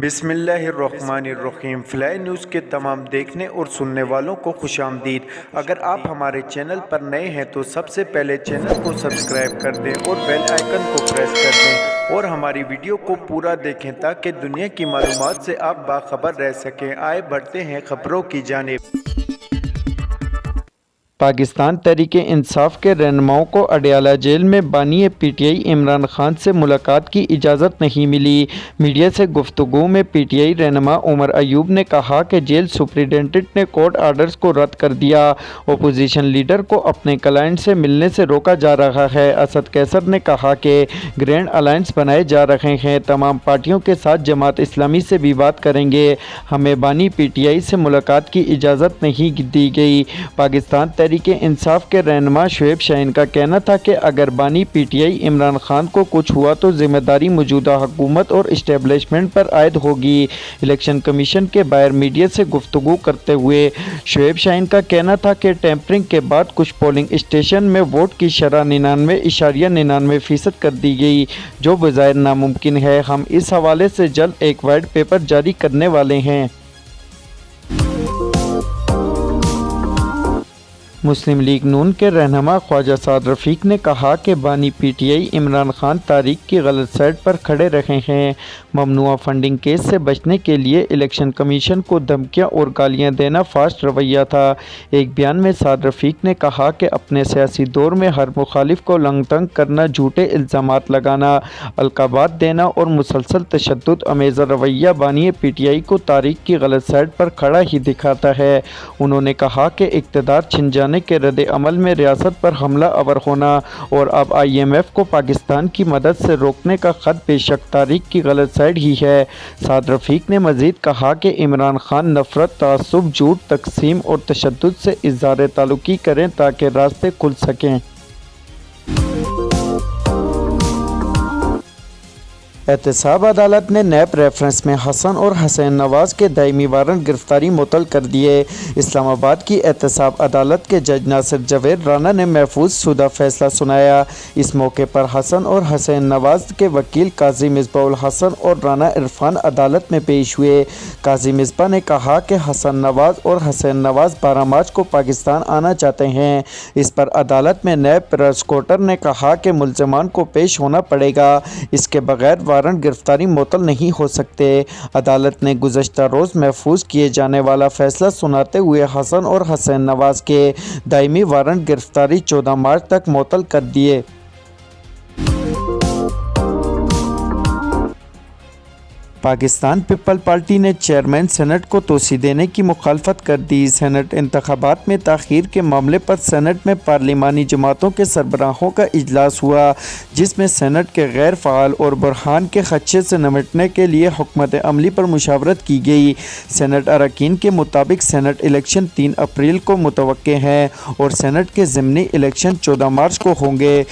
بسم اللہ الرحمن الرحیم۔ فلائی نیوز کے تمام دیکھنے اور سننے والوں کو خوش آمدید۔ اگر آپ ہمارے چینل پر نئے ہیں تو سب سے پہلے چینل کو سبسکرائب کر دیں اور بیل آئیکن کو پریس کر دیں اور ہماری ویڈیو کو پورا دیکھیں تاکہ دنیا کی معلومات سے آپ باخبر رہ سکیں۔ آئے بڑھتے ہیں خبروں کی جانب۔ پاکستان تحریک انصاف کے رہنماؤں کو اڈیالہ جیل میں بانی P T I Imran Khan سے ملاقات کی اجازت نہیں ملی۔ میڈیا سے گفتگو میں پی ٹی آئی رہنما عمر ایوب نے کہا کہ جیل سپرنٹنڈنٹ نے کورٹ آرڈرز کو رد کر دیا۔ اپوزیشن لیڈر کو اپنے کلائنٹ سے ملنے سے روکا جا رہا ہے۔ اسد قیصر نے کہا کہ گرینڈ الائنس بنائے جا رہے ہیں، تمام پارٹیوں کے ساتھ جماعت اسلامی سے بھی بات کریں گے، ہمیں بانی پی ٹی آئی سے ملاقات کی اجازت نہیں دی گئی۔ پاکستان تحریک انصاف کے رہنما شعیب شاہین کا کہنا تھا کہ اگر بانی P T I Imran Khan کو کچھ ہوا تو ذمہ داری موجودہ حکومت اور اسٹیبلشمنٹ پر عائد ہوگی۔ الیکشن کمیشن کے باہر میڈیا سے گفتگو کرتے ہوئے شعیب شاہین کا کہنا تھا کہ ٹیمپرنگ کے بعد کچھ پولنگ اسٹیشن میں ووٹ کی شرح 99.99% کر دی گئی، جو بظاہر ناممکن ہے۔ ہم اس حوالے سے جلد ایک وائٹ پیپر جاری کرنے والے ہیں۔ مسلم لیگ نون کے رہنما خواجہ سعد رفیق نے کہا کہ بانی P T I Imran Khan تاریخ کی غلط سائٹ پر کھڑے رہے ہیں۔ ممنوعہ فنڈنگ کیس سے بچنے کے لیے الیکشن کمیشن کو دھمکیاں اور گالیاں دینا فاسٹ رویہ تھا۔ ایک بیان میں سعد رفیق نے کہا کہ اپنے سیاسی دور میں ہر مخالف کو لنگ تنگ کرنا، جھوٹے الزامات لگانا، القابات دینا اور مسلسل تشدد آمیز رویہ بانی پی ٹی آئی کو تاریخ کی غلط سائٹ پر کھڑا ہی دکھاتا ہے۔ انہوں نے کہا کہ اقتدار چھن جانے کے رد عمل میں ریاست پر حملہ آور ہونا اور اب آئی ایم ایف کو پاکستان کی مدد سے روکنے کا خط بے شک تاریخ کی غلط سائٹ ہی ہے۔ سعد رفیق نے مزید کہا کہ عمران خان نفرت، تعصب، جھوٹ، تقسیم اور تشدد سے اظہار تعلقی کریں تاکہ راستے کھل سکیں۔ احتساب عدالت نے نیب ریفرنس میں حسن اور حسین نواز کے دائمی وارنٹ گرفتاری معطل کر دیے۔ اسلام آباد کی احتساب عدالت کے جج ناصر جاوید رانا نے محفوظ شدہ فیصلہ سنایا۔ اس موقع پر حسن اور حسین نواز کے وکیل قاضی مصباح الحسن اور رانا عرفان عدالت میں پیش ہوئے۔ قاضی مصباح نے کہا کہ حسن نواز اور حسین نواز 12 مارچ کو پاکستان آنا چاہتے ہیں۔ اس پر عدالت میں نیب پراسیکیوٹر نے کہا کہ ملزمان کو پیش ہونا پڑے گا، اس کے بغیر وارنٹ گرفتاری معطل نہیں ہو سکتے۔ عدالت نے گزشتہ روز محفوظ کیے جانے والا فیصلہ سناتے ہوئے حسن اور حسین نواز کے دائمی وارنٹ گرفتاری 14 مارچ تک معطل کر دیے۔ پاکستان پیپل پارٹی نے چیئرمین سینٹ کو توسیع دینے کی مخالفت کر دی۔ سینٹ انتخابات میں تاخیر کے معاملے پر سینٹ میں پارلیمانی جماعتوں کے سربراہوں کا اجلاس ہوا، جس میں سینٹ کے غیر فعال اور بحران کے خدشے سے نمٹنے کے لیے حکمت عملی پر مشاورت کی گئی۔ سینٹ اراکین کے مطابق سینٹ الیکشن 3 اپریل کو متوقع ہیں اور سینٹ کے ضمنی الیکشن 14 مارچ کو ہوں گے۔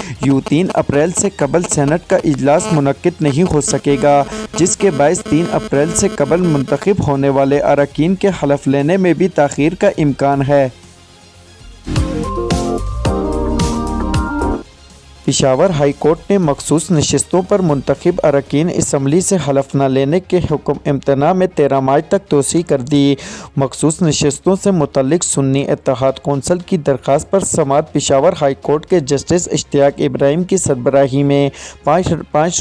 3 اپریل سے قبل سینٹ کا اجلاس منعقد نہیں ہو سکے گا، جس کے باعث 3 اپریل سے قبل منتخب ہونے والے اراکین کے حلف لینے میں بھی تاخیر کا امکان ہے۔ پشاور ہائی کورٹ نے مخصوص نشستوں پر منتخب اراکین اسمبلی سے حلف نہ لینے کے حکم امتناع میں 13 مارچ تک توسیع کر دی۔ مخصوص نشستوں سے متعلق سنی اتحاد کونسل کی درخواست پر سماعت پشاور ہائی کورٹ کے جسٹس اشتیاق ابراہیم کی سربراہی میں 5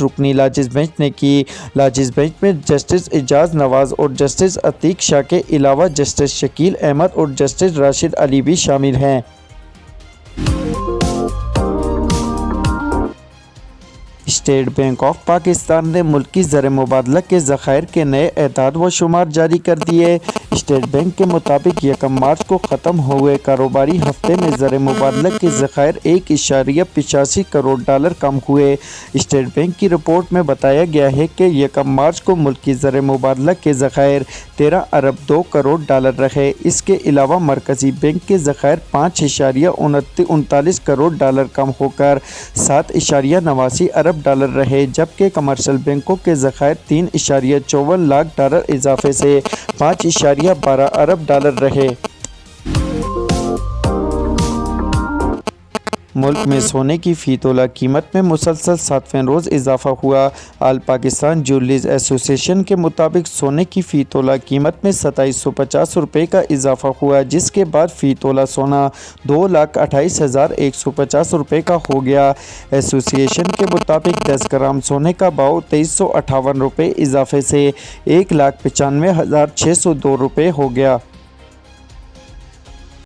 رکنی لاجز بینچ نے کی۔ لاجز بینچ میں جسٹس اعجاز نواز اور جسٹس عتیق شاہ کے علاوہ جسٹس شکیل احمد اور جسٹس راشد علی بھی شامل ہیں۔ اسٹیٹ بینک آف پاکستان نے ملکی زر مبادلہ کے ذخائر کے نئے اعداد و شمار جاری کر دیے۔ اسٹیٹ بینک کے مطابق 1 مارچ کو ختم ہوئے کاروباری ہفتے میں زر مبادلہ کے ذخائر $1.85 کروڑ کم ہوئے۔ اسٹیٹ بینک کی رپورٹ میں بتایا گیا ہے کہ 1 مارچ کو ملکی زر مبادلہ کے ذخائر $13 ارب 2 کروڑ رہے۔ اس کے علاوہ مرکزی بینک کے ذخائر $5.39 کروڑ کم ہو کر $7.89 ارب رہے، جبکہ کمرشل بینکوں کے ذخائر $3.54 لاکھ اضافے سے $5.12 ارب رہے۔ ملک میں سونے کی فی تولہ قیمت میں مسلسل 7ویں روز اضافہ ہوا۔ آل پاکستان جیولرز ایسوسی ایشن کے مطابق سونے کی فی تولہ قیمت میں 2750 روپے کا اضافہ ہوا، جس کے بعد فی تولہ سونا 2,28,150 روپے کا ہو گیا۔ ایسوسی ایشن کے مطابق 10 گرام سونے کا بھاؤ 2358 روپے اضافے سے 1,95,602 روپے ہو گیا۔